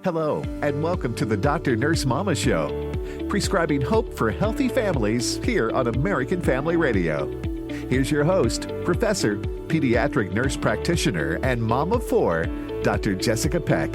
Hello, and welcome to the Dr. Nurse Mama Show, prescribing hope for healthy families here on American Family Radio. Here's your host, Professor, Pediatric Nurse Practitioner, and Mom of Four, Dr. Jessica Peck.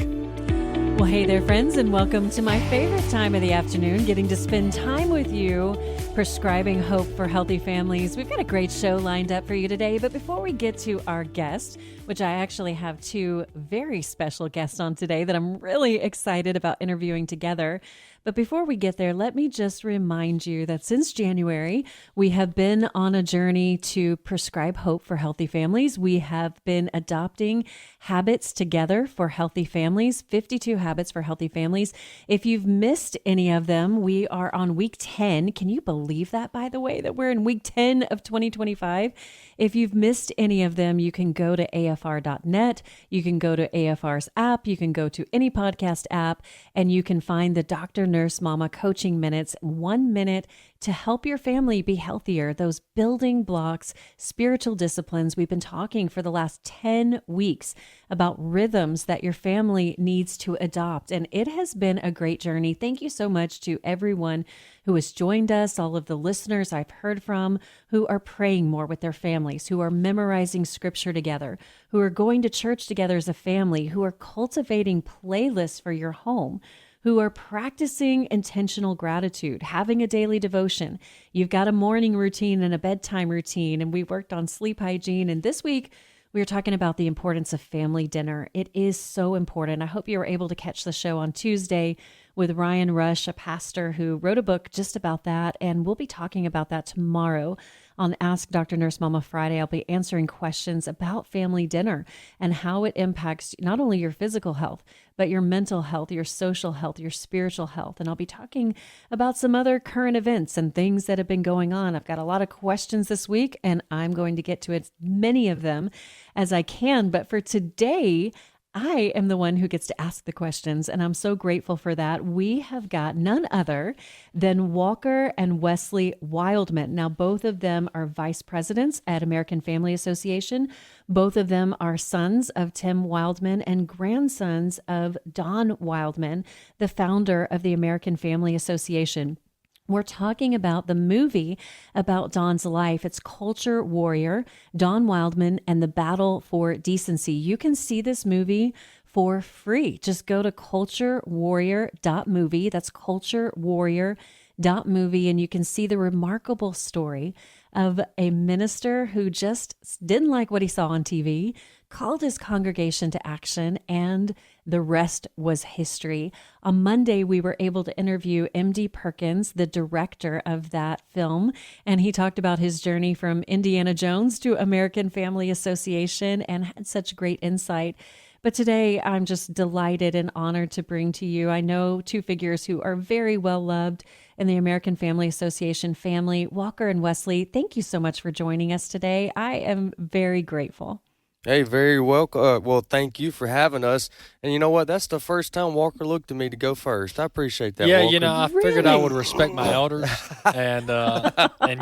Well, hey there, friends, and welcome to my favorite time of the afternoon, getting to spend time with you, prescribing hope for healthy families. We've got a great show lined up for you today, but before we get to our guest, which I actually have two very special guests on today that I'm really excited about interviewing together. But before we get there, let me just remind you that since January, we have been on a journey to prescribe hope for healthy families. We have been adopting habits together for healthy families, 52 habits for healthy families. If you've missed any of them, we are on week 10. Can you believe that, by the way, that we're in week 10 of 2025? If you've missed any of them, you can go to afr.net. You can go to AFR's app. You can go to any podcast app, and you can find the Dr. Nurse Mama Coaching Minutes, 1 minute to help your family be healthier. Those building blocks, spiritual disciplines. We've been talking for the last 10 weeks about rhythms that your family needs to adopt. And it has been a great journey. Thank you so much to everyone who has joined us, all of the listeners I've heard from who are praying more with their families, who are memorizing scripture together, who are going to church together as a family, who are cultivating playlists for your home, who are practicing intentional gratitude, having a daily devotion. You've got a morning routine and a bedtime routine, and we worked on sleep hygiene. And this week, we were talking about the importance of family dinner. It is so important. I hope you were able to catch the show on Tuesday with Ryan Rush, a pastor who wrote a book just about that, and we'll be talking about that tomorrow on Ask Dr. Nurse Mama Friday. I'll be answering questions about family dinner and how it impacts not only your physical health, but your mental health, your social health, your spiritual health. And I'll be talking about some other current events and things that have been going on. I've got a lot of questions this week, and I'm going to get to as many of them as I can. But for today, I am the one who gets to ask the questions, and I'm so grateful for that. We have got none other than Walker and Wesley Wildmon. Now, both of them are vice presidents at American Family Association. Both of them are sons of Tim Wildman and grandsons of Don Wildman, the founder of the American Family Association. We're talking about the movie about Don's life. It's Culture Warrior, Don Wildman, and the Battle for Decency. You can see this movie for free. Just go to culturewarrior.movie. That's culturewarrior.movie, and you can see the remarkable story of a minister who just didn't like what he saw on TV, called his congregation to action, and the rest was history. On Monday, we were able to interview M.D. Perkins, the director of that film, and he talked about his journey from Indiana Jones to American Family Association and had such great insight. But today, I'm just delighted and honored to bring to you, I know, two figures who are very well loved in the American Family Association family. Walker and Wesley, thank you so much for joining us today. I am very grateful. Hey, very welcome. Well, thank you for having us. And you know what? That's the first time Walker looked at me to go first. I appreciate that, Yeah, Walker. you know, I figured I would respect my elders, and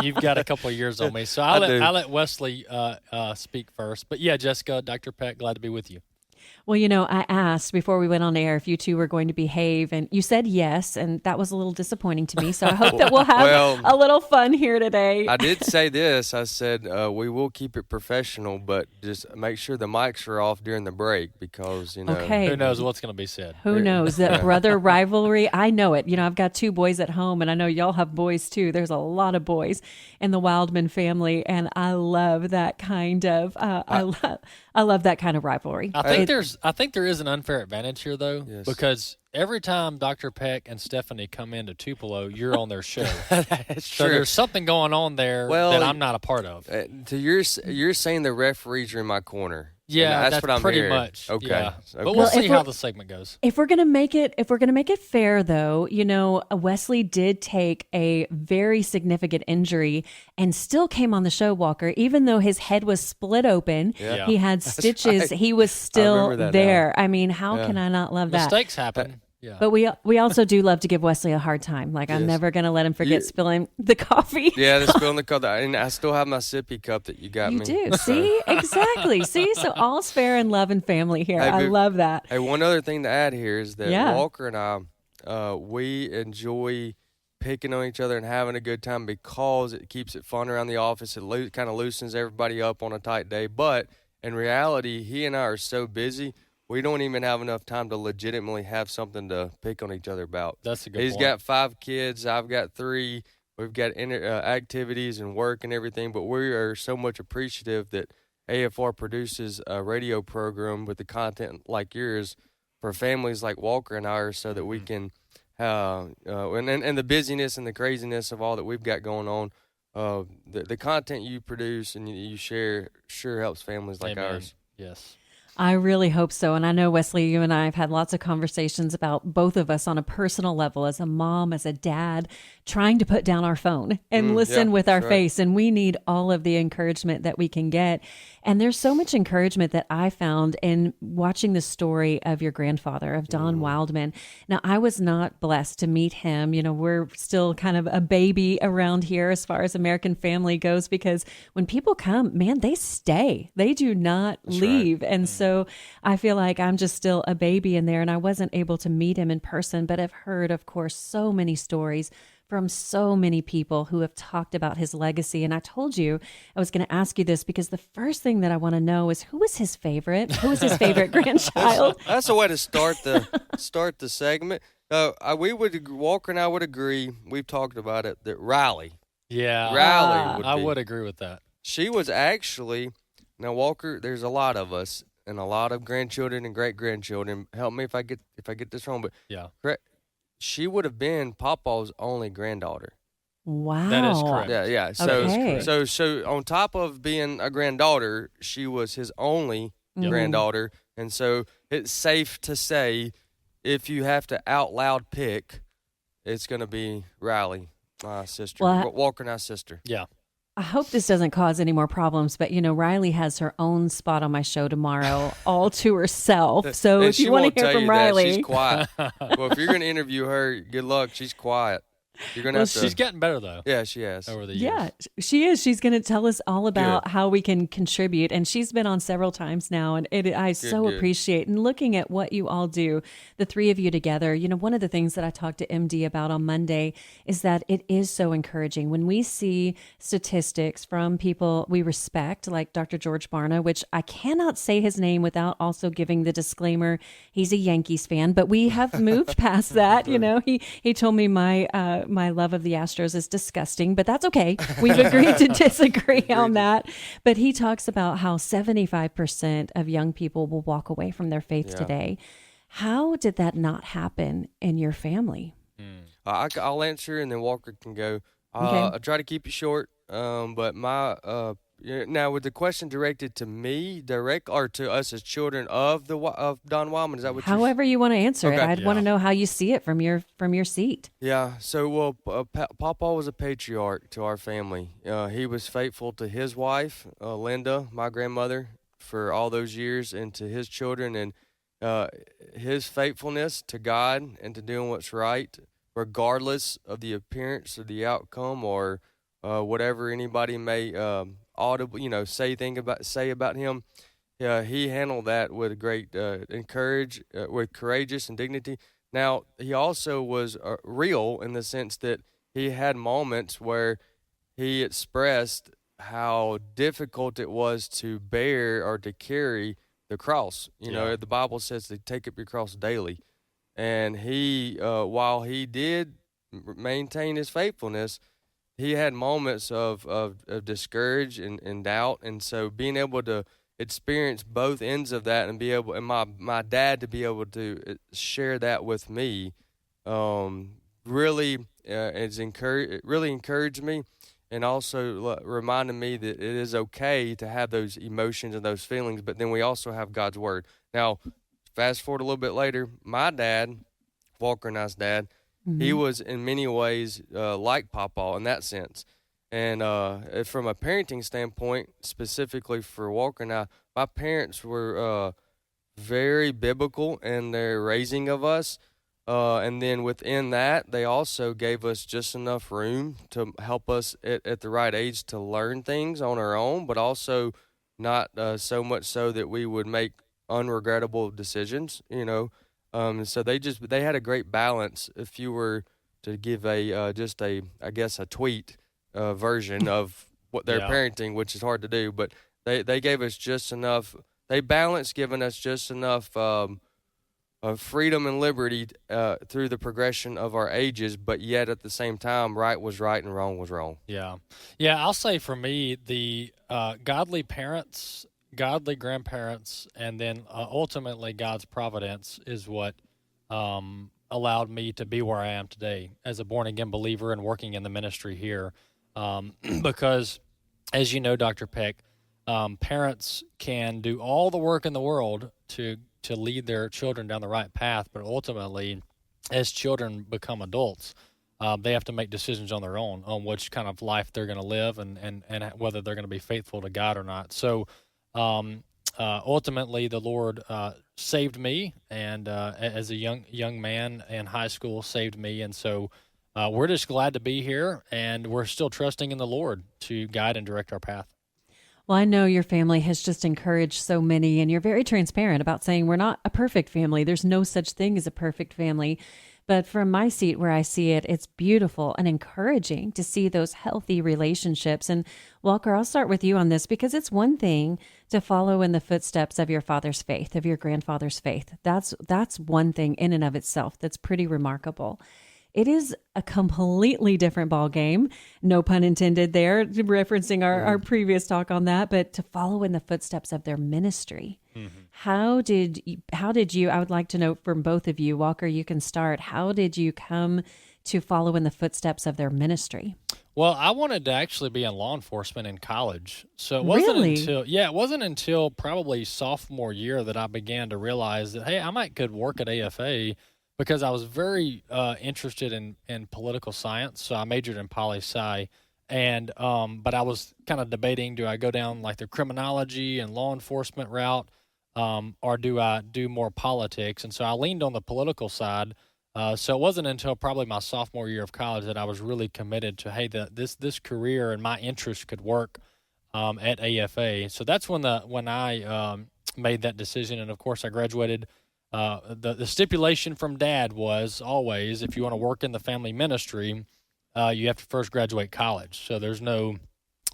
you've got a couple of years on me. So I'll let Wesley speak first. But yeah, Jessica, Dr. Peck, glad to be with you. Well, you know, I asked before we went on air if you two were going to behave, and you said yes, and that was a little disappointing to me. So I hope that we'll have a little fun here today. I did say this. I said we will keep it professional, but just make sure the mics are off during the break because, you know. Okay. Who knows what's going to be said. Who knows? That brother rivalry, I know it. You know, I've got two boys at home, and I know y'all have boys too. There's a lot of boys in the Wildman family, and I love that kind of, I love that kind of rivalry. I think there is an unfair advantage here, though, Yes. because every time Dr. Peck and Stephanie come into Tupelo, you're on their show. That's So true. there's something going on there that I'm not a part of. You're saying the referees are in my corner. Yeah, And that's what I'm pretty hearing. much. Okay. Yeah. Okay. But Well, we'll see if how we're- the segment goes. If we're gonna make it fair, though, you know, Wesley did take a very significant injury and still came on the show, Walker, even though his head was split open. Yeah. He had stitches. right. He was still remember that there. I mean, how can I not love that? Mistakes happen. Yeah. But we also do love to give Wesley a hard time. Like, I'm never going to let him forget spilling the coffee. Yeah, the spilling the cup. And I still have my sippy cup that you got me. You do. See? Exactly. See? So all's fair in love and family here. Hey, I love that. Hey, one other thing to add here is that Walker and I, we enjoy picking on each other and having a good time because it keeps it fun around the office. It kind of loosens everybody up on a tight day. But in reality, he and I are so busy, we don't even have enough time to legitimately have something to pick on each other about. That's a good He's point. got 5 kids. I've got 3. We've got activities and work and everything, but we are so much appreciative that AFR produces a radio program with the content like yours for families like Walker and I, so that we can and the busyness and the craziness of all that we've got going on, the content you produce and you share sure helps families like Amen. ours. Yes. I really hope so. And I know, Wesley, you and I have had lots of conversations about both of us on a personal level, as a mom, as a dad, trying to put down our phone and listen with our face. And we need all of the encouragement that we can get. And there's so much encouragement that I found in watching the story of your grandfather, of Don Wildman. Now, I was not blessed to meet him. You know, we're still kind of a baby around here as far as American family goes, because when people come, man, they stay. They do not leave. Right. And so I feel like I'm just still a baby in there, and I wasn't able to meet him in person, but I've heard, of course, so many stories from so many people who have talked about his legacy. And I told you I was going to ask you this because the first thing that I want to know is, who was his favorite? Who was his favorite grandchild? That's a way to start the segment. Walker and I would agree. We've talked about it, that Riley. Yeah, Riley. I would agree with that. She was actually, now Walker, there's a lot of us and a lot of grandchildren and great grandchildren. Help me if I get this wrong, but yeah, she would have been Papa's only granddaughter. Wow, that is correct. Yeah. So on top of being a granddaughter, she was his only granddaughter, and so it's safe to say, if you have to out loud pick, it's going to be Riley, my sister, Walker and I's sister. Yeah. I hope this doesn't cause any more problems, but Riley has her own spot on my show tomorrow, all to herself. So if you want to hear from Riley, she's quiet. Well, if you're going to interview her, good luck. She's quiet. You're gonna have to. She's getting better though. Yeah, she has over the years. Yeah, she is. She's going to tell us all about how we can contribute, and she's been on several times now. And I so appreciate. And looking at what you all do, the three of you together. One of the things that I talked to MD about on Monday is that it is so encouraging when we see statistics from people we respect, like Dr. George Barna, which I cannot say his name without also giving the disclaimer he's a Yankees fan, but we have moved past that. He told me my love of the Astros is disgusting, but that's okay. We've agreed to disagree on that. But he talks about how 75% of young people will walk away from their faith today. How did that not happen in your family? I'll answer, and then Walker can go. Okay. I'll try to keep it short, but now with the question directed to me, or to us as children of Don Wildman, is that what? However you want to answer it, I'd want to know how you see it from your seat. Yeah. So, Papa was a patriarch to our family. He was faithful to his wife, Linda, my grandmother, for all those years, and to his children, and his faithfulness to God and to doing what's right, regardless of the appearance or the outcome or whatever anybody may say about him. He handled that with great with courageous and dignity. Now, he also was real in the sense that he had moments where he expressed how difficult it was to bear or to carry the cross. The Bible says to take up your cross daily. And he, while he did maintain his faithfulness, he had moments of discourage and doubt. And so being able to experience both ends of that and be able, and my dad to be able to share that with me, really encouraged me, and also reminded me that it is okay to have those emotions and those feelings, but then we also have God's word. Now, fast forward a little bit later, my dad, Walker and I's dad, he was in many ways like Papa in that sense. And from a parenting standpoint, specifically for Walker and I, my parents were very biblical in their raising of us. And then within that, they also gave us just enough room to help us at the right age to learn things on our own, but also not so much so that we would make unregrettable decisions, So they had a great balance. If you were to give a tweet version of what they're parenting, which is hard to do, but they gave us just enough. They balanced giving us just enough of freedom and liberty through the progression of our ages, but yet at the same time, right was right and wrong was wrong. Yeah. I'll say for me, the godly parents, godly grandparents, and then ultimately God's providence is what allowed me to be where I am today as a born-again believer and working in the ministry here. Because, as you know, Dr. Peck, parents can do all the work in the world to lead their children down the right path, but ultimately, as children become adults, they have to make decisions on their own on which kind of life they're going to live and whether they're going to be faithful to God or not. So ultimately, the Lord saved me, and as a young man in high school, saved me, and so we're just glad to be here, and we're still trusting in the Lord to guide and direct our path. Well, I know your family has just encouraged so many, and you're very transparent about saying we're not a perfect family. There's no such thing as a perfect family. But from my seat where I see it, it's beautiful and encouraging to see those healthy relationships. And Walker, I'll start with you on this because it's one thing to follow in the footsteps of your father's faith, of your grandfather's faith. That's one thing in and of itself that's pretty remarkable. It is a completely different ball game, no pun intended there, referencing our previous talk on that, but to follow in the footsteps of their ministry. Mm-hmm. How did you, I would like to know from both of you, Walker, you can start. How did you come to follow in the footsteps of their ministry? Well, I wanted to actually be in law enforcement in college. So it wasn't until probably sophomore year that I began to realize that, hey, I could work at AFA, because I was very interested in political science. So I majored in poli-sci, and but I was kind of debating, do I go down like the criminology and law enforcement route, or do I do more politics? And so I leaned on the political side. So it wasn't until probably my sophomore year of college that I was really committed to, hey, this career and my interest could work at AFA. So that's when I made that decision. And of course, I graduated. The stipulation from Dad was always, if you want to work in the family ministry, you have to first graduate college. So there's no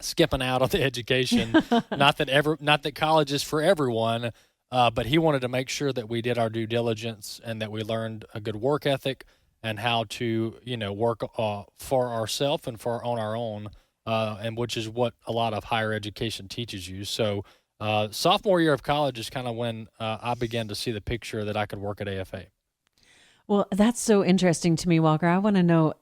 skipping out on the education. Not that college is for everyone, but he wanted to make sure that we did our due diligence and that we learned a good work ethic and how to work for ourselves and on our own, and which is what a lot of higher education teaches you. So. Sophomore year of college is kind of when I began to see the picture that I could work at AFA. Well, that's so interesting to me, Walker. I want to know,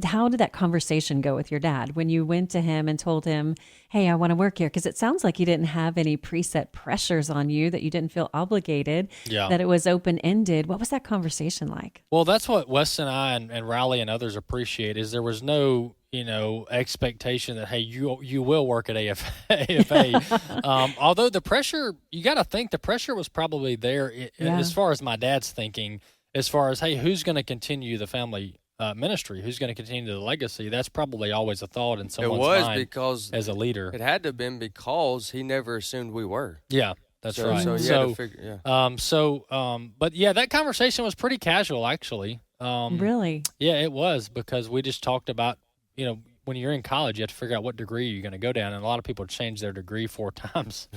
how did that conversation go with your dad when you went to him and told him, hey, I want to work here? Because it sounds like you didn't have any preset pressures on you, that you didn't feel obligated, that it was open-ended. What was that conversation like? Well, that's what Wes and I and Riley and others appreciate, is there was no expectation that, hey, you will work at AFA. Although the pressure, you got to think the pressure was probably there as far as my dad's thinking, as far as, hey, who's going to continue the family ministry? Who's going to continue the legacy? That's probably always a thought in someone's mind because as a leader. It had to have been because he never assumed we were. Yeah, that's right. So you had to figure, but yeah, that conversation was pretty casual, actually. Really? Yeah, it was, because we just talked about, when you're in college, you have to figure out what degree you're going to go down. And a lot of people change their degree 4 times.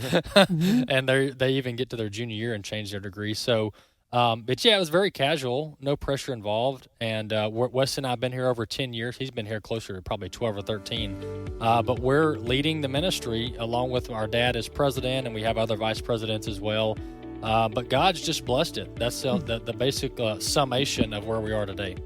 And they even get to their junior year and change their degree. So, but yeah, it was very casual, no pressure involved. And Wes and I have been here over 10 years. He's been here closer to probably 12 or 13. But we're leading the ministry along with our dad as president, and we have other vice presidents as well. But God's just blessed it. That's the basic summation of where we are today.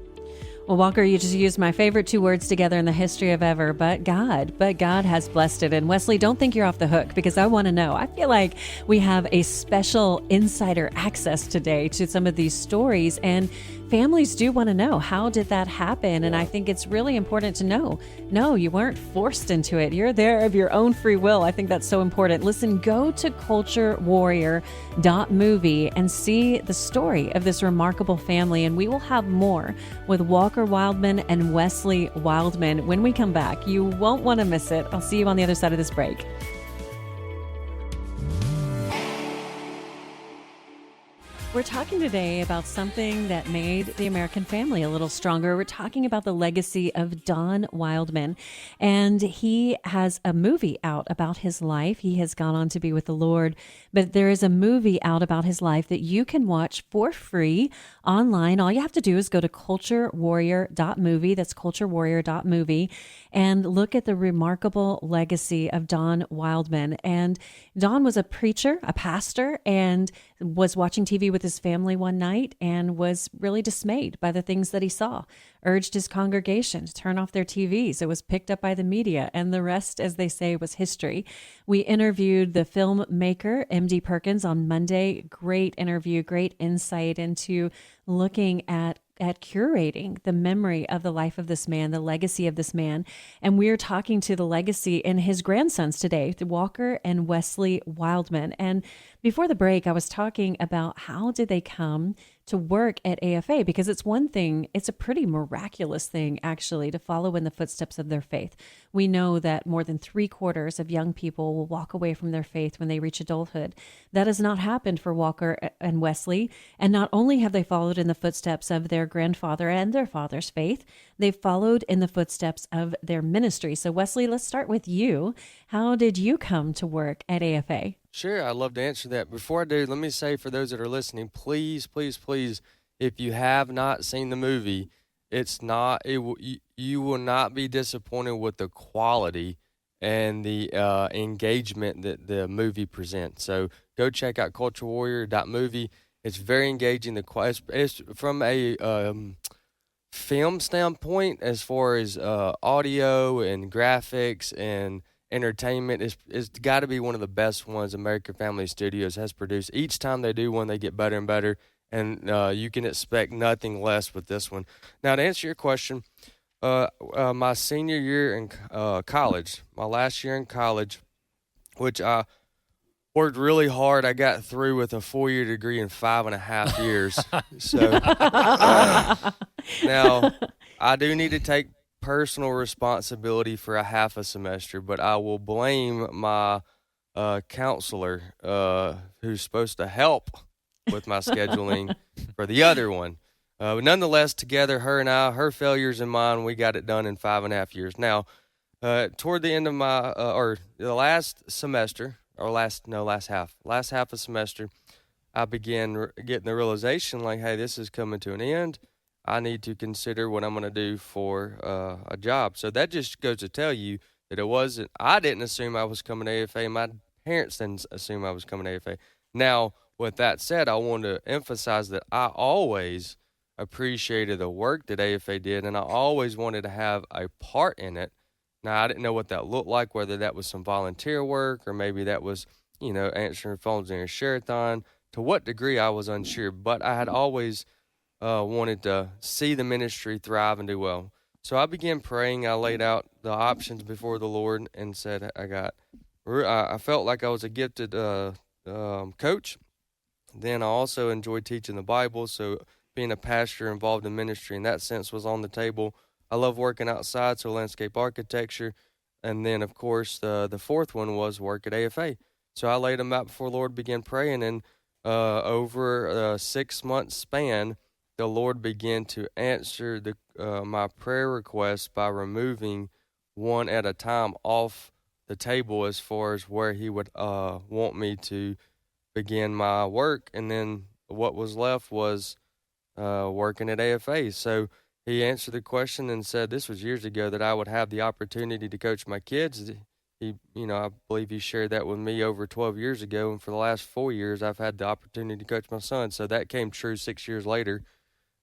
Well, Walker, you just used my favorite 2 words together in the history of ever, but God has blessed it. And Wesley, don't think you're off the hook, because I want to know. I feel like we have a special insider access today to some of these stories. And families do want to know, how did that happen? And I think it's really important to know, no, you weren't forced into it. You're there of your own free will. I think that's so important. Listen, go to culturewarrior.movie and see the story of this remarkable family. And we will have more with Walker Wildman and Wesley Wildman when we come back. You won't want to miss it. I'll see you on the other side of this break. We're talking today about something that made the American family a little stronger. We're talking about the legacy of Don Wildman, and he has a movie out about his life. He has gone on to be with the Lord, but there is a movie out about his life that you can watch for free online. All you have to do is go to culturewarrior.movie. That's culturewarrior.movie, and look at the remarkable legacy of Don Wildman. And Don was a preacher, a pastor, and was watching TV with his family one night and was really dismayed by the things that he saw, urged his congregation to turn off their TVs. It was picked up by the media, and the rest, as they say, was history. We interviewed the filmmaker, M.D. Perkins, on Monday. Great interview, great insight into looking at curating the memory of the life of this man, the legacy of this man. And we're talking to the legacy in his grandsons today, Walker and Wesley Wildman. And before the break, I was talking about how did they come to work at AFA, because it's one thing, it's a pretty miraculous thing, actually, to follow in the footsteps of their faith. We know that more than 3/4 of young people will walk away from their faith when they reach adulthood. That has not happened for Walker and Wesley. And not only have they followed in the footsteps of their grandfather and their father's faith, they've followed in the footsteps of their ministry. So Wesley, let's start with you. How did you come to work at AFA? Sure, I'd love to answer that. Before I do, let me say for those that are listening, please, please, please, if you have not seen the movie, you will not be disappointed with the quality and the engagement that the movie presents. So go check out culturewarrior.movie. It's very engaging. It's from a film standpoint, as far as audio and graphics and entertainment, it's got to be one of the best ones American Family Studios has produced. Each time they do one, they get better and better, and you can expect nothing less with this one. Now, to answer your question, my senior year in college, my last year in college, which I worked really hard, I got through with a 4-year degree in 5.5 years. So now I do need to take personal responsibility for a half a semester, but I will blame my counselor, who's supposed to help with my scheduling, for the other one. But nonetheless, together, her failures and mine, we got it done in 5.5 years. Now, toward the end of my, or the last semester, or last half of semester, I began getting the realization, like, hey, this is coming to an end. I need to consider what I'm going to do for a job. So that just goes to tell you that I didn't assume I was coming to AFA. My parents didn't assume I was coming to AFA. Now, with that said, I want to emphasize that I always appreciated the work that AFA did, and I always wanted to have a part in it. Now, I didn't know what that looked like, whether that was some volunteer work or maybe that was, answering phones in a share-a-thon. To what degree, I was unsure, but I had always wanted to see the ministry thrive and do well. So I began praying. I laid out the options before the Lord and said, I felt like I was a gifted coach. Then I also enjoyed teaching the Bible, so being a pastor involved in ministry in that sense was on the table. I love working outside, so landscape architecture. And then, of course, the fourth one was work at AFA. So I laid them out before the Lord, began praying, and over a 6-month span, the Lord began to answer my prayer requests by removing one at a time off the table as far as where He would want me to begin my work. And then what was left was working at AFA. So He answered the question and said, this was years ago, that I would have the opportunity to coach my kids. I believe He shared that with me over 12 years ago. And for the last 4 years, I've had the opportunity to coach my son. So that came true 6 years later.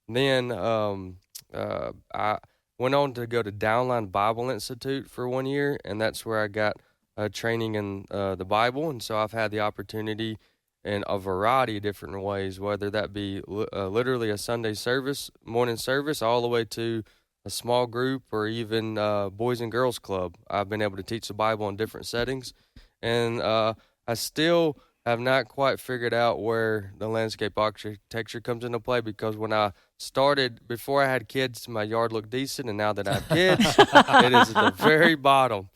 Then I went on to go to Downline Bible Institute for 1 year, and that's where I got training in the Bible. And so I've had the opportunity in a variety of different ways, whether that be literally a Sunday service, morning service, all the way to a small group or even Boys and Girls Club. I've been able to teach the Bible in different settings, and I still have not quite figured out where the landscape architecture comes into play, because when I started, before I had kids, my yard looked decent, and now that I have kids, it is at the very bottom.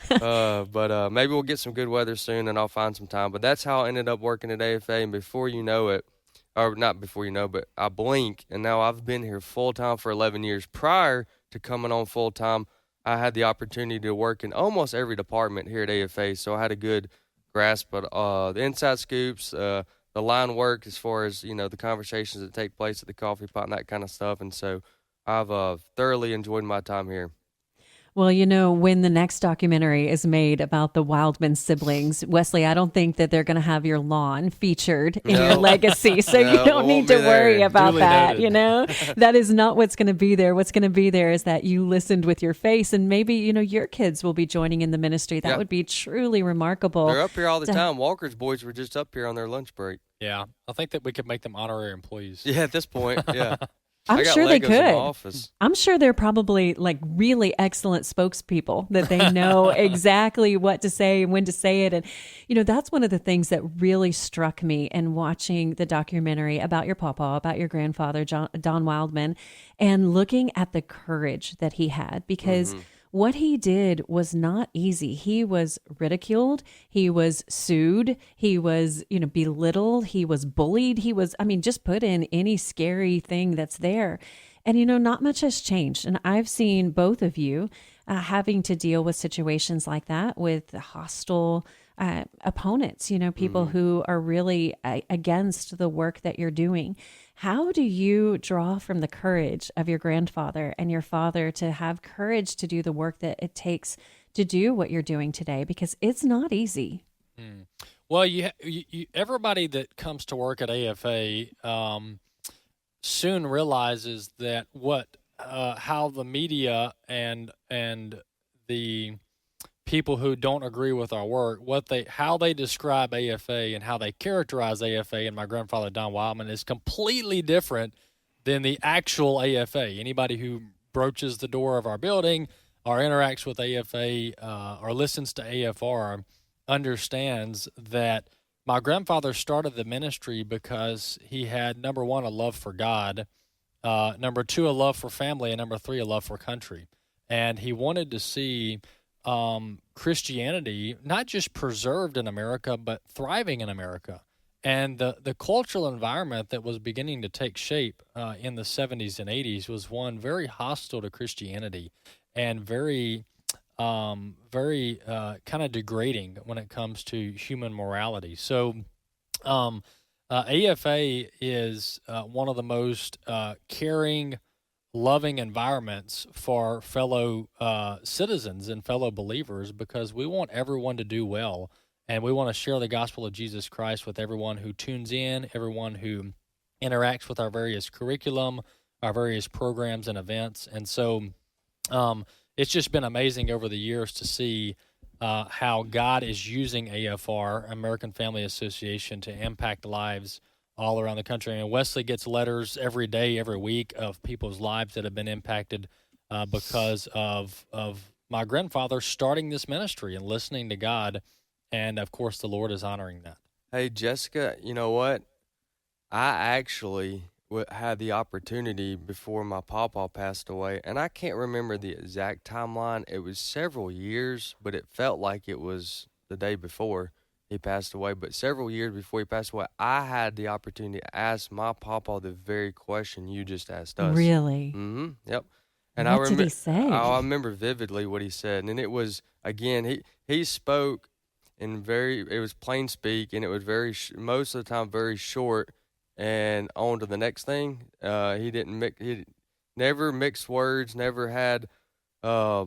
But maybe we'll get some good weather soon, and I'll find some time. But that's how I ended up working at AFA, and before you know it, or not before you know, but I blink, and now I've been here full-time for 11 years. Prior to coming on full-time, I had the opportunity to work in almost every department here at AFA, so I had a good grasp of the inside scoops, the line work as far as, the conversations that take place at the coffee pot and that kind of stuff. And so I've thoroughly enjoyed my time here. Well, when the next documentary is made about the Wildman siblings, Wesley, I don't think that they're going to have your lawn featured in your legacy. So you don't need to worry about Duly that. noted. That is not what's going to be there. What's going to be there is that you listened with your face, and maybe, your kids will be joining in the ministry. That would be truly remarkable. They're up here all the time. Walker's boys were just up here on their lunch break. Yeah. I think that we could make them honorary employees. Yeah, at this point, yeah. I'm sure they Legos in my could. office. I'm sure they're probably like really excellent spokespeople, that they know exactly what to say and when to say it. And, that's one of the things that really struck me in watching the documentary about your papa, about your grandfather, Don Wildman, and looking at the courage that he had, because what he did was not easy. He was ridiculed. He was sued. He was, belittled. He was bullied. He was, just put in any scary thing that's there. And, not much has changed. And I've seen both of you having to deal with situations like that with hostile opponents, people who are really against the work that you're doing. How do you draw from the courage of your grandfather and your father to have courage to do the work that it takes to do what you're doing today? Because it's not easy. Well, you everybody that comes to work at AFA soon realizes that how the media and the people who don't agree with our work, how they describe AFA and how they characterize AFA and my grandfather Don Wildman is completely different than the actual AFA. Anybody who broaches the door of our building or interacts with AFA or listens to AFR understands that my grandfather started the ministry because he had, number one, a love for God, number two, a love for family, and number three, a love for country. And he wanted to see Christianity not just preserved in America, but thriving in America. And the cultural environment that was beginning to take shape in the 70s and 80s was one very hostile to Christianity and very kind of degrading when it comes to human morality. So AFA is one of the most caring, loving environments for fellow citizens and fellow believers, because we want everyone to do well, and we want to share the gospel of Jesus Christ with everyone who tunes in, everyone who interacts with our various curriculum, our various programs and events. And so it's just been amazing over the years to see how God is using AFR, American Family Association, to impact lives all around the country. And Wesley gets letters every day, every week, of people's lives that have been impacted because of my grandfather starting this ministry and listening to God. And, of course, the Lord is honoring that. Hey, Jessica, you know what? I actually had the opportunity before my pawpaw passed away, and I can't remember the exact timeline. It was several years, but it felt like it was the day before he passed away. But several years before he passed away, I had the opportunity to ask my pawpaw the very question you just asked us. Really? Mm-hmm. Yep. And What did he say? I remember vividly what he said, and it was, again, he spoke in it was plain speak, and it was most of the time very short, and on to the next thing. He never mixed words, never had, a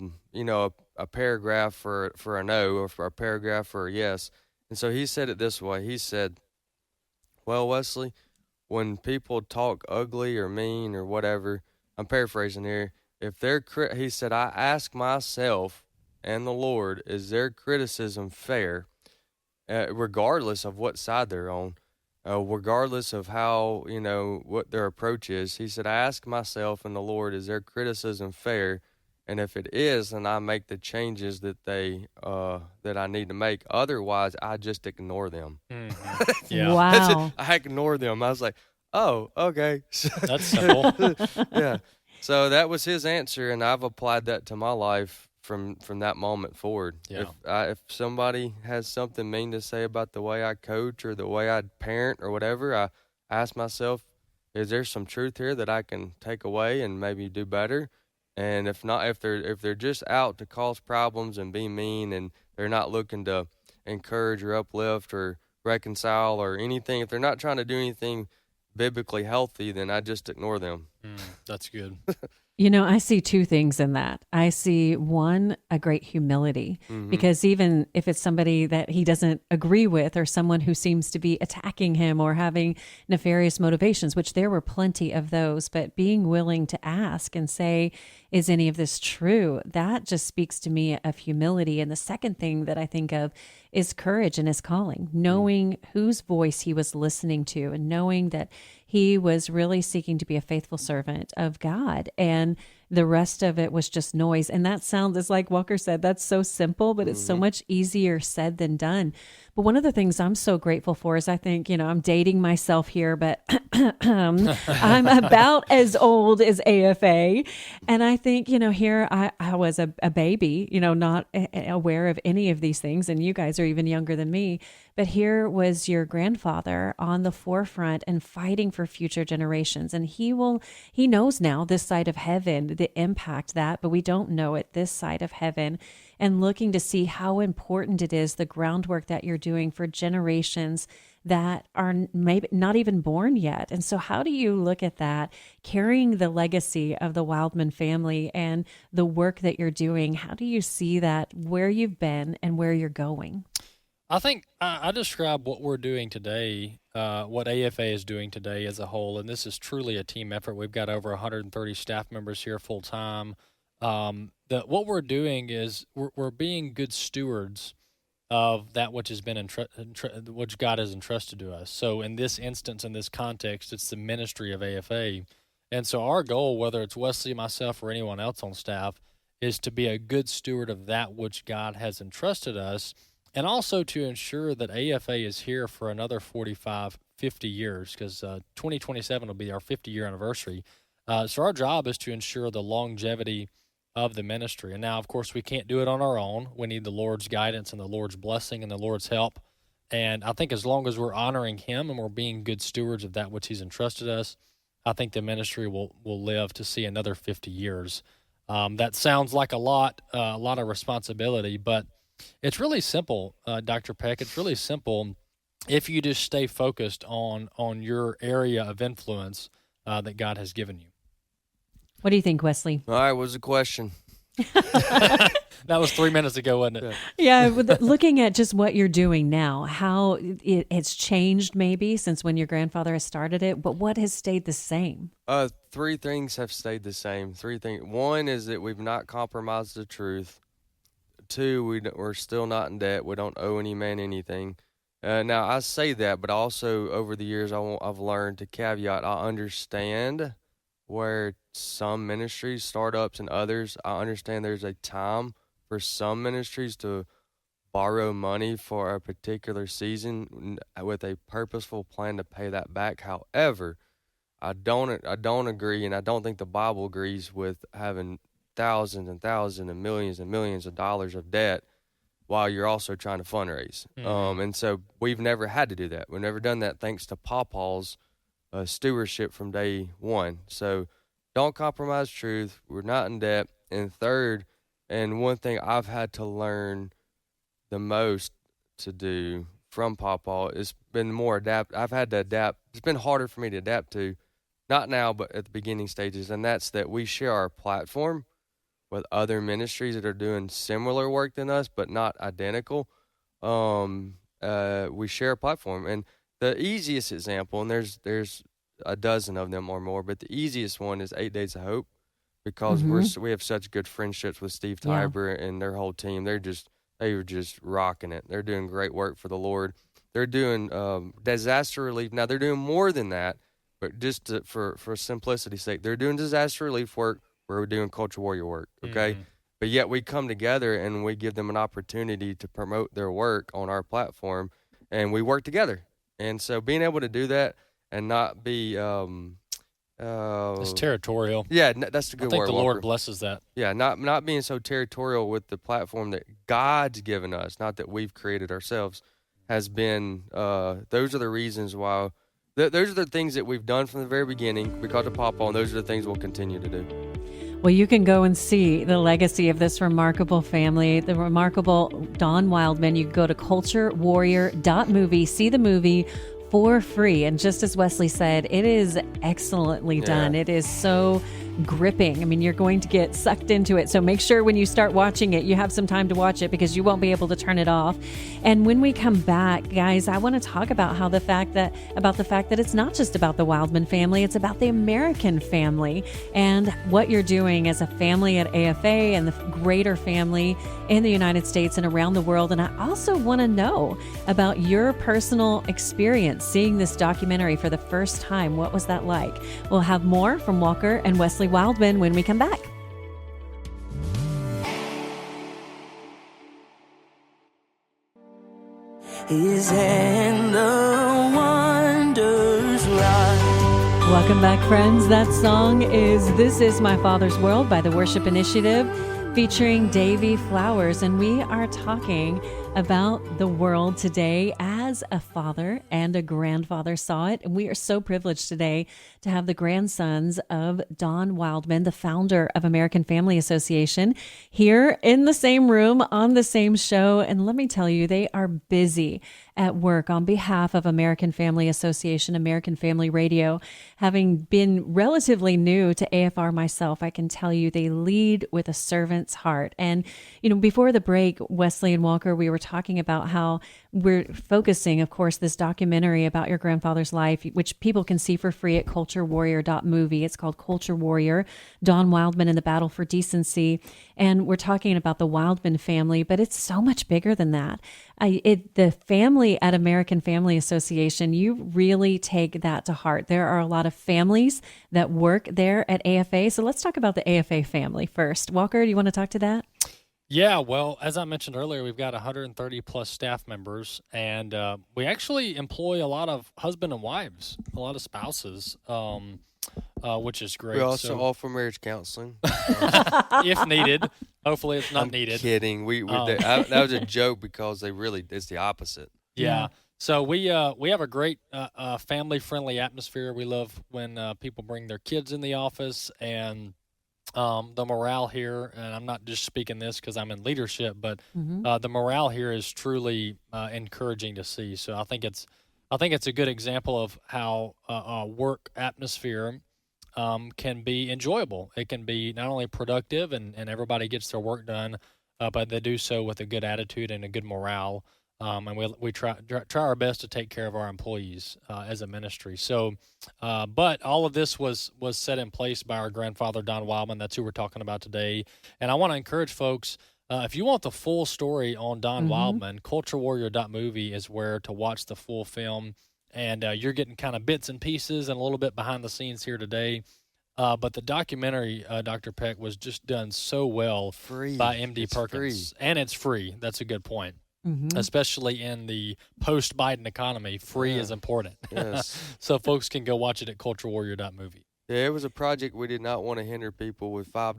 paragraph for a no or for a paragraph for a yes. And so he said it this way. He said, well, Wesley, when people talk ugly or mean or whatever, I'm paraphrasing here, he said, I ask myself and the Lord, is their criticism fair, regardless of what side they're on? regardless of how, what their approach is. He said, I ask myself and the Lord, is their criticism fair? And if it is, then I make the changes that that I need to make. Otherwise, I just ignore them. Mm-hmm. Yeah. Wow. I ignore them. I was like, oh, okay. That's simple. Yeah. So that was his answer, and I've applied that to my life from that moment forward. Yeah. If somebody has something mean to say about the way I coach or the way I parent or whatever, I ask myself, is there some truth here that I can take away and maybe do better? And if not, if they're just out to cause problems and be mean, and they're not looking to encourage or uplift or reconcile or anything, if they're not trying to do anything biblically healthy, then I just ignore them. That's good. I see two things in that. I see one, a great humility, because even if it's somebody that he doesn't agree with or someone who seems to be attacking him or having nefarious motivations, which there were plenty of those, but being willing to ask and say, is any of this true? That just speaks to me of humility. And the second thing that I think of is courage in his calling, knowing whose voice he was listening to and knowing that he was really seeking to be a faithful servant of God. And the rest of it was just noise. And that sounds, like Walker said, that's so simple, but it's so much easier said than done. But one of the things I'm so grateful for is I think, I'm dating myself here, but I'm about as old as AFA. And I think, here I was a baby, not aware of any of these things. And you guys are even younger than me. But here was your grandfather on the forefront and fighting for future generations. And he knows now this side of heaven, the impact that, but we don't know it this side of heaven, and looking to see how important it is, the groundwork that you're doing for generations that are maybe not even born yet. And so how do you look at that, carrying the legacy of the Wildman family and the work that you're doing? How do you see that, where you've been and where you're going? I think I describe what we're doing today, what AFA is doing today as a whole, and this is truly a team effort. We've got over 130 staff members here full time. What we're doing is we're being good stewards of that which has been which God has entrusted to us. So in this instance, in this context, it's the ministry of AFA. And so our goal, whether it's Wesley, myself, or anyone else on staff, is to be a good steward of that which God has entrusted us, and also to ensure that AFA is here for another 45, 50 years, because 2027 will be our 50-year anniversary. So our job is to ensure the longevity of the ministry. And now, of course, we can't do it on our own. We need the Lord's guidance and the Lord's blessing and the Lord's help. And I think as long as we're honoring Him and we're being good stewards of that which He's entrusted us, I think the ministry will live to see another 50 years. That sounds like a lot of responsibility, but it's really simple, Dr. Peck. It's really simple if you just stay focused on your area of influence that God has given you. What do you think, Wesley? All right, what's the question? That was 3 minutes ago, wasn't it? Yeah, looking at just what you're doing now, how it's changed maybe since when your grandfather has started it, but what has stayed the same? Three things have stayed the same. Three things. One is that we've not compromised the truth. Two, we're still not in debt. We don't owe any man anything. Now, I say that, but also over the years I've learned to caveat, I understand where some ministries, startups, and others, I understand there's a time for some ministries to borrow money for a particular season with a purposeful plan to pay that back. However, I don't agree, and I don't think the Bible agrees with having thousands and thousands and millions of dollars of debt while you're also trying to fundraise. Mm-hmm. And so we've never had to do that. We've never done that thanks to Pawpaw's stewardship from day one. So don't compromise truth. We're not in debt. And third, and one thing I've had to learn the most to do from Pawpaw is been more adapt. I've had to adapt. It's been harder for me to adapt to, not now, but at the beginning stages. And that's that we share our platform with other ministries that are doing similar work than us, but not identical. We share a platform. And the easiest example, and there's a dozen of them or more, but the easiest one is 8 Days of Hope, because we have such good friendships with Steve Tiber and their whole team. They were just rocking it. They're doing great work for the Lord. They're doing disaster relief. Now they're doing more than that, but for simplicity's sake, they're doing disaster relief work. We're doing culture warrior work. Okay. Mm-hmm. But yet we come together and we give them an opportunity to promote their work on our platform, and we work together. And so being able to do that and not be it's territorial. Yeah, that's a good word. I think the Walker. Lord blesses that. Yeah, not being so territorial with the platform that God's given us, not that we've created ourselves, has been, those are the reasons why, those are the things that we've done from the very beginning because of Papa, and those are the things we'll continue to do. Well, you can go and see the legacy of this remarkable family, the remarkable Don Wildman. You can go to culturewarrior.movie, see the movie for free. And just as Wesley said, it is excellently done. It is so gripping. I mean, you're going to get sucked into it. So make sure when you start watching it, you have some time to watch it because you won't be able to turn it off. And when we come back, guys, I want to talk about the fact that it's not just about the Wildman family, it's about the American family and what you're doing as a family at AFA and the greater family in the United States and around the world. And I also want to know about your personal experience seeing this documentary for the first time. What was that like? We'll have more from Walker and Wesley Wildman when we come back. His hand the wonders right. Welcome back, friends. That song is This Is My Father's World by the Worship Initiative, featuring Davy Flowers. And we are talking about the world today as a father and a grandfather saw it. And we are so privileged today to have the grandsons of Don Wildman, the founder of American Family Association, here in the same room on the same show. And let me tell you, they are busy at work on behalf of American Family Association, American Family Radio. Having been relatively new to AFR myself, I can tell you they lead with a servant's heart. And, you know, before the break, Wesley and Walker, we were talking about how we're focusing, of course, this documentary about your grandfather's life, which people can see for free at culturewarrior.movie. It's called Culture Warrior, Don Wildman and the Battle for Decency. And we're talking about the Wildman family, but it's so much bigger than that. The family at American Family Association, you really take that to heart. There are a lot of families that work there at AFA. So let's talk about the AFA family first. Walker, do you want to talk to that? Yeah, well, as I mentioned earlier, we've got 130 plus staff members, and we actually employ a lot of husband and wives, a lot of spouses, which is great. We also offer marriage counseling. If needed. Hopefully it's not needed. I'm kidding. That was a joke because it's the opposite. Yeah. So we have a great family-friendly atmosphere. We love when people bring their kids in the office, and the morale here, and I'm not just speaking this because I'm in leadership, but the morale here is truly encouraging to see. So I think it's a good example of how a work atmosphere can be enjoyable. It can be not only productive and everybody gets their work done, but they do so with a good attitude and a good morale. And we try our best to take care of our employees as a ministry. So, but all of this was set in place by our grandfather, Don Wildman. That's who we're talking about today. And I want to encourage folks, if you want the full story on Don Wildman, culturewarrior.movie is where to watch the full film. And you're getting kind of bits and pieces and a little bit behind the scenes here today. But the documentary, Dr. Peck, was just done so well by MD Perkins. And it's free. That's a good point. Especially in the post-Biden economy, free is important. Yes. So folks can go watch it at culturewarrior.movie. Yeah, it was a project we did not want to hinder people with $5,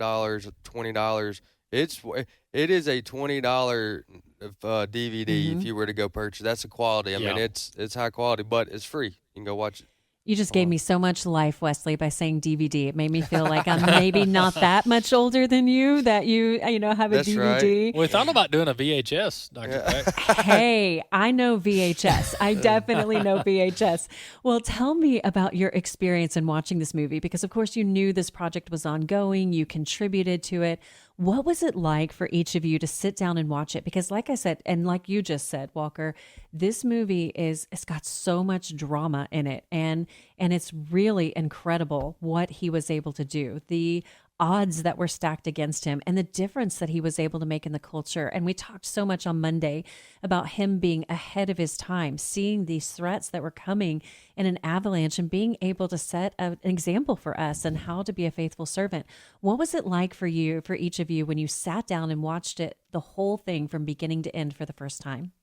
$20. It is a $20 DVD if you were to go purchase. That's the quality. I mean, it's high quality, but it's free. You can go watch it. You just gave me so much life, Wesley, by saying DVD. It made me feel like I'm maybe not that much older than you, that you have a DVD. Right. We thought about doing a VHS, Dr. Peck. Hey, I know VHS. I definitely know VHS. Well, tell me about your experience in watching this movie, because, of course, you knew this project was ongoing. You contributed to it. What was it like for each of you to sit down and watch it? Because like I said, and like you just said, Walker, this movie it's got so much drama in it. And it's really incredible what he was able to do. The odds that were stacked against him and the difference that he was able to make in the culture. And we talked so much on Monday about him being ahead of his time, seeing these threats that were coming in an avalanche and being able to set an example for us and how to be a faithful servant. What was it like for you, for each of you, when you sat down and watched it, the whole thing from beginning to end for the first time?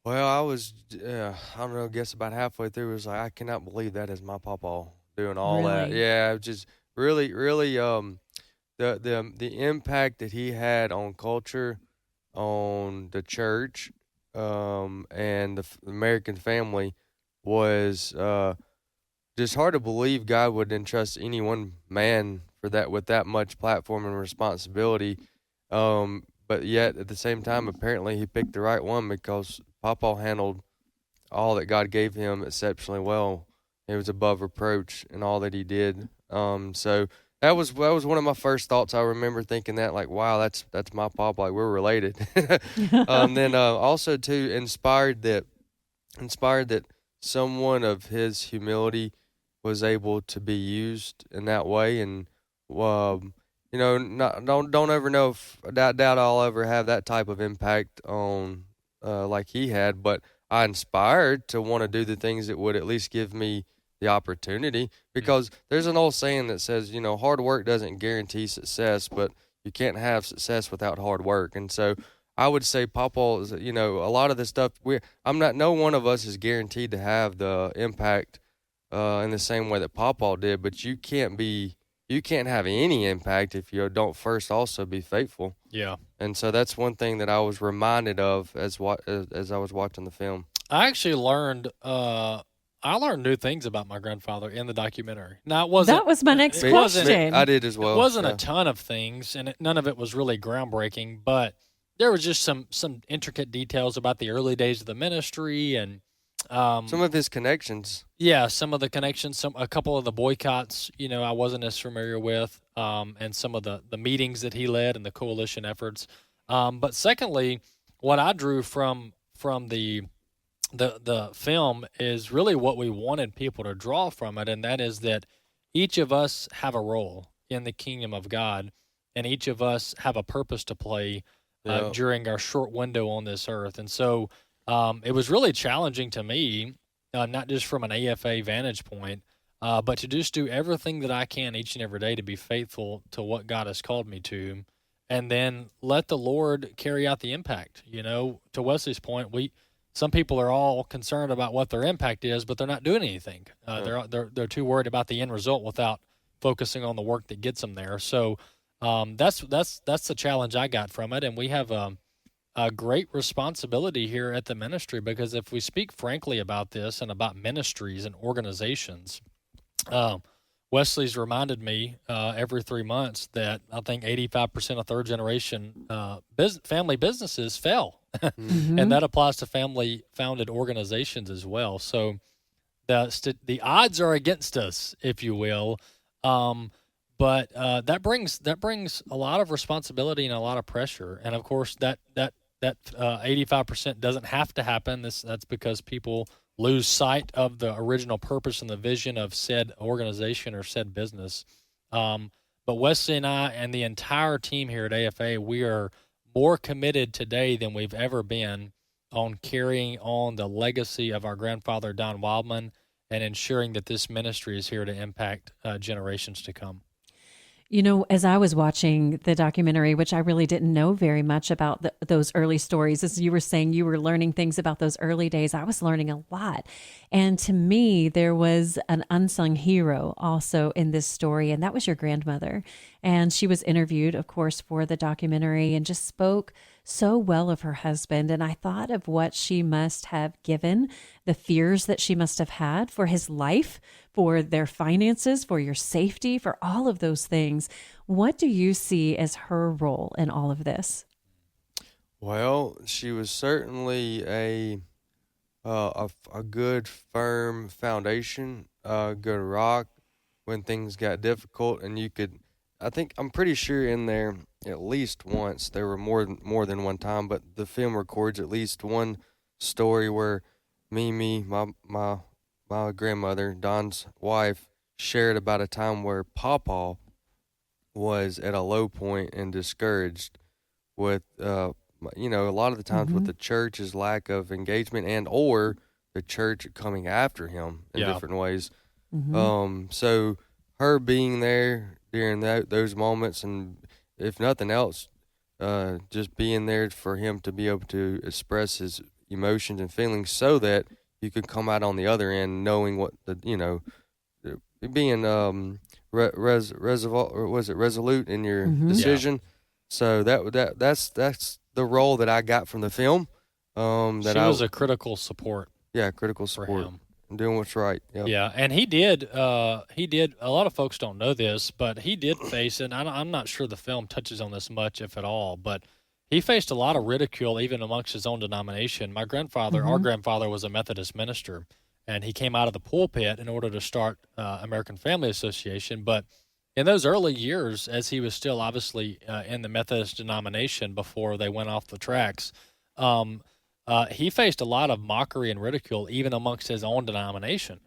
Well, I was, I don't know, I guess about halfway through, it was like, I cannot believe that is my papa doing all that. Really? Yeah, just really, the impact that he had on culture, on the church, and the American family was just hard to believe God would entrust any one man for that with that much platform and responsibility. But yet at the same time, apparently he picked the right one because Papa handled all that God gave him exceptionally well. He was above reproach in all that he did. So that was one of my first thoughts. I remember thinking that, like, wow, that's my papa, like we're related. Then also too inspired that someone of his humility was able to be used in that way, and don't ever know if doubt I'll ever have that type of impact on like he had, but I inspired to want to do the things that would at least give me the opportunity, because there's an old saying that says, hard work doesn't guarantee success, but you can't have success without hard work. And so I would say Papa is, a lot of the stuff no one of us is guaranteed to have the impact in the same way that Papa did, but you can't have any impact if you don't first also be faithful. Yeah. And so that's one thing that I was reminded of as I was watching the film. I actually learned new things about my grandfather in the documentary. Now, that was my next question. I did as well. It wasn't a ton of things, and none of it was really groundbreaking, but there was just some intricate details about the early days of the ministry and some of his connections. Yeah, some of the connections, a couple of the boycotts, I wasn't as familiar with, and some of the meetings that he led and the coalition efforts. But secondly, what I drew from the film is really what we wanted people to draw from it, and that is that each of us have a role in the kingdom of God, and each of us have a purpose to play during our short window on this earth. And so it was really challenging to me, not just from an AFA vantage point, but to just do everything that I can each and every day to be faithful to what God has called me to, and then let the Lord carry out the impact. To Wesley's point, some people are all concerned about what their impact is, but they're not doing anything. They're too worried about the end result without focusing on the work that gets them there. So that's the challenge I got from it, and we have a great responsibility here at the ministry, because if we speak frankly about this and about ministries and organizations, Wesley's reminded me every 3 months that I think 85% of third-generation family businesses fail, and that applies to family-founded organizations as well. So the odds are against us, if you will, but that brings a lot of responsibility and a lot of pressure. And of course, that 85% doesn't have to happen. That's because people lose sight of the original purpose and the vision of said organization or said business. But Wesley and I and the entire team here at AFA, we are more committed today than we've ever been on carrying on the legacy of our grandfather, Don Wildman, and ensuring that this ministry is here to impact generations to come. As I was watching the documentary, which I really didn't know very much about those early stories, as you were saying, you were learning things about those early days. I was learning a lot. And to me, there was an unsung hero also in this story, and that was your grandmother. And she was interviewed, of course, for the documentary and just spoke so well of her husband. And I thought of what she must have given, the fears that she must have had for his life, for their finances, for your safety, for all of those things. What do you see as her role in all of this? Well, she was certainly a good, firm foundation, a good rock when things got difficult. And I'm pretty sure in there at least once, there were more than one time, but the film records at least one story where Mimi, my grandmother, Don's wife, shared about a time where Papa was at a low point and discouraged with, a lot of the times with the church's lack of engagement and or the church coming after him in different ways. So her being there during those moments, and if nothing else, just being there for him to be able to express his emotions and feelings so that you could come out on the other end knowing what being resolute in your decision. Yeah. So that's the role that I got from the film. She was a critical support. Yeah, critical support. For him. Doing what's right. Yep. Yeah, and he did. A lot of folks don't know this, but he did face, and I'm not sure the film touches on this much, if at all, but he faced a lot of ridicule even amongst his own denomination. My grandfather, our grandfather, was a Methodist minister, and he came out of the pulpit in order to start American Family Association. But in those early years, as he was still obviously in the Methodist denomination before they went off the tracks, he faced a lot of mockery and ridicule even amongst his own denomination.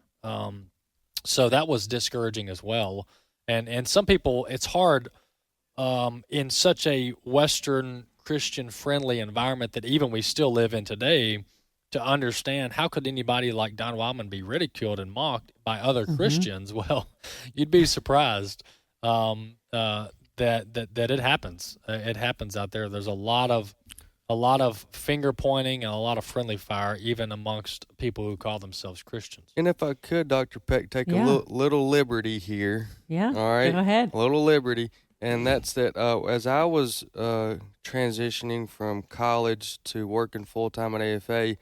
So that was discouraging as well. And some people, it's hard in such a Western Christian-friendly environment that even we still live in today to understand how could anybody like Don Wildman be ridiculed and mocked by other Christians. Well, you'd be surprised that it happens. It happens out there. There's a lot of finger pointing and a lot of friendly fire, even amongst people who call themselves Christians. And if I could, Dr. Peck, take a little liberty here. Yeah. All right. Go ahead. A little liberty. And that's that as I was transitioning from college to working full-time at AFA,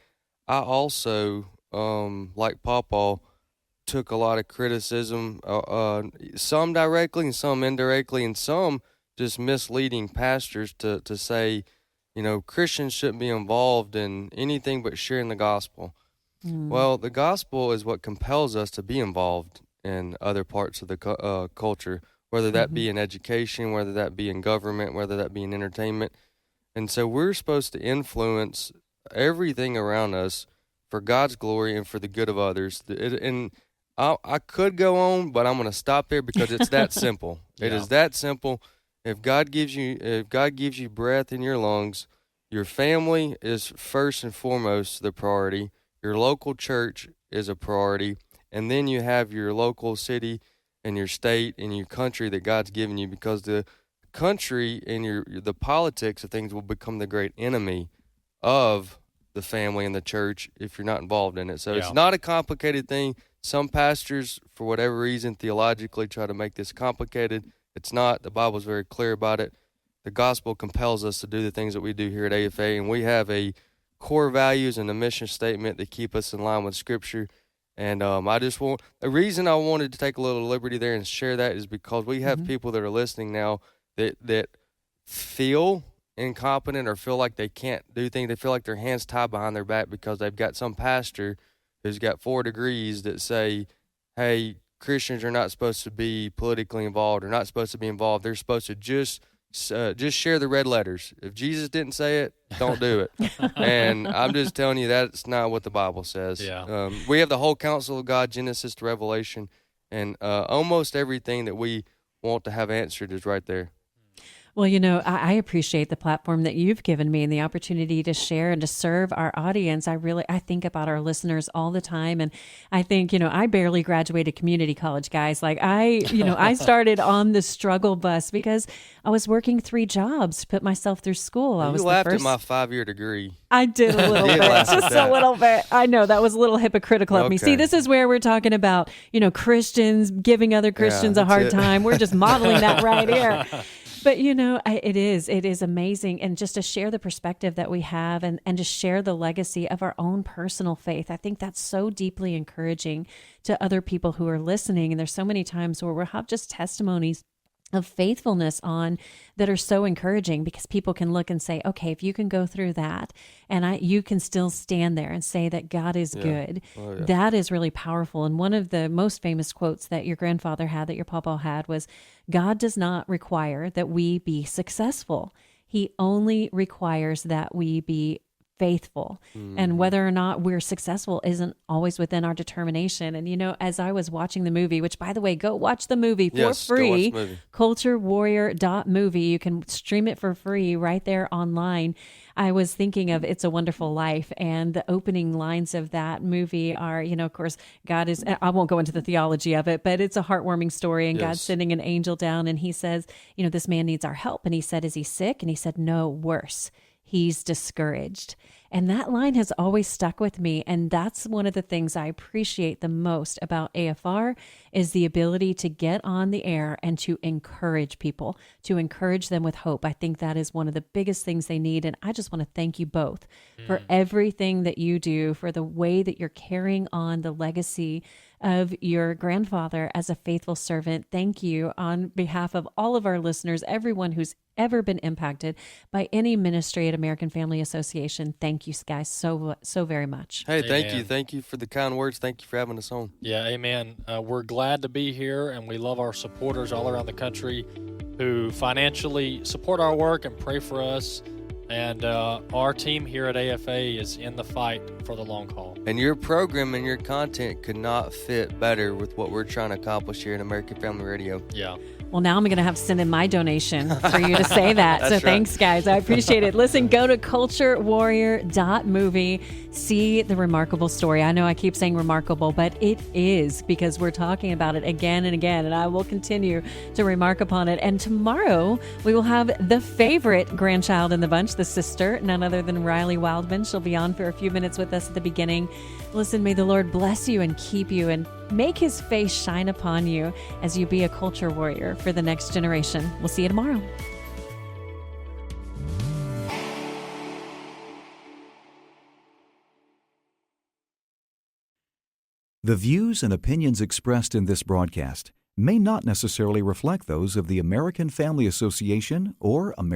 I also, like Pawpaw, took a lot of criticism, some directly and some indirectly, and some just misleading pastors to say, Christians shouldn't be involved in anything but sharing the gospel. Well, the gospel is what compels us to be involved in other parts of the culture, whether that be in education, whether that be in government, whether that be in entertainment. And so we're supposed to influence everything around us for God's glory and for the good of others. And I could go on, but I'm going to stop there because it's that simple. It is that simple. If God gives you breath in your lungs, your family is first and foremost the priority. Your local church is a priority, and then you have your local city and your state and your country that God's given you, because the country and the politics of things will become the great enemy of the family and the church if you're not involved in it. So it's not a complicated thing. Some pastors, for whatever reason, theologically try to make this complicated. It's not. The Bible's very clear about it. The gospel compels us to do the things that we do here at AFA, and we have a core values and a mission statement that keep us in line with Scripture. And the reason I wanted to take a little liberty there and share that is because we have people that are listening now that feel incompetent or feel like they can't do things. They feel like their hands tied behind their back because they've got some pastor who's got 4 degrees that say, hey, Christians are not supposed to be politically involved or not supposed to be involved. They're supposed to just share the red letters. If Jesus didn't say it, don't do it. And I'm just telling you that's not what the Bible says. Yeah. We have the whole counsel of God, Genesis to Revelation, and almost everything that we want to have answered is right there. Well, I appreciate the platform that you've given me and the opportunity to share and to serve our audience. I think about our listeners all the time. And I think, I barely graduated community college, guys. Like I started on the struggle bus because I was working 3 jobs to put myself through school. You laughed at my 5-year degree. I did a little bit, just a little bit. I know that was a little hypocritical of me. See, this is where we're talking about, Christians giving other Christians a hard time. We're just modeling that right here. But, it is amazing. And just to share the perspective that we have and to share the legacy of our own personal faith, I think that's so deeply encouraging to other people who are listening. And there's so many times where we'll have just testimonies of faithfulness on that are so encouraging because people can look and say, okay, if you can go through that and you can still stand there and say that God is good, that is really powerful. And one of the most famous quotes that your grandfather had, that your papa had, was, God does not require that we be successful. He only requires that we be faithful. And whether or not we're successful isn't always within our determination. And, you know, as I was watching the movie, which, by the way, go watch the movie for free, culturewarrior.movie. You can stream it for free right there online. I was thinking of It's a Wonderful Life, and the opening lines of that movie are, you know, of course, God is, I won't go into the theology of it, but it's a heartwarming story, and God's sending an angel down, and he says, you know, this man needs our help. And he said, is he sick? And he said, no, worse. He's discouraged. And that line has always stuck with me. And that's one of the things I appreciate the most about AFR is the ability to get on the air and to encourage people, to encourage them with hope. I think that is one of the biggest things they need. And I just want to thank you both for everything that you do, for the way that you're carrying on the legacy of your grandfather as a faithful servant. Thank you on behalf of all of our listeners, everyone who's ever been impacted by any ministry at American Family Association. Thank you guys so very much. Hey, Amen. thank you. Thank you for the kind words. Thank you for having us on. Yeah, amen. We're glad to be here, and we love our supporters all around the country who financially support our work and pray for us. And our team here at AFA is in the fight for the long haul. And your program and your content could not fit better with what we're trying to accomplish here at American Family Radio. Yeah. Well, now I'm going to have to send in my donation for you to say that. So That's right. Thanks, guys. I appreciate it. Listen, go to culturewarrior.movie. See the remarkable story. I know I keep saying remarkable, but it is, because we're talking about it again and again, and I will continue to remark upon it. And tomorrow we will have the favorite grandchild in the bunch, the sister, none other than Riley Wildman. She'll be on for a few minutes with us at the beginning. Listen, may the Lord bless you and keep you and make his face shine upon you as you be a culture warrior for the next generation. We'll see you tomorrow. The views and opinions expressed in this broadcast may not necessarily reflect those of the American Family Association or American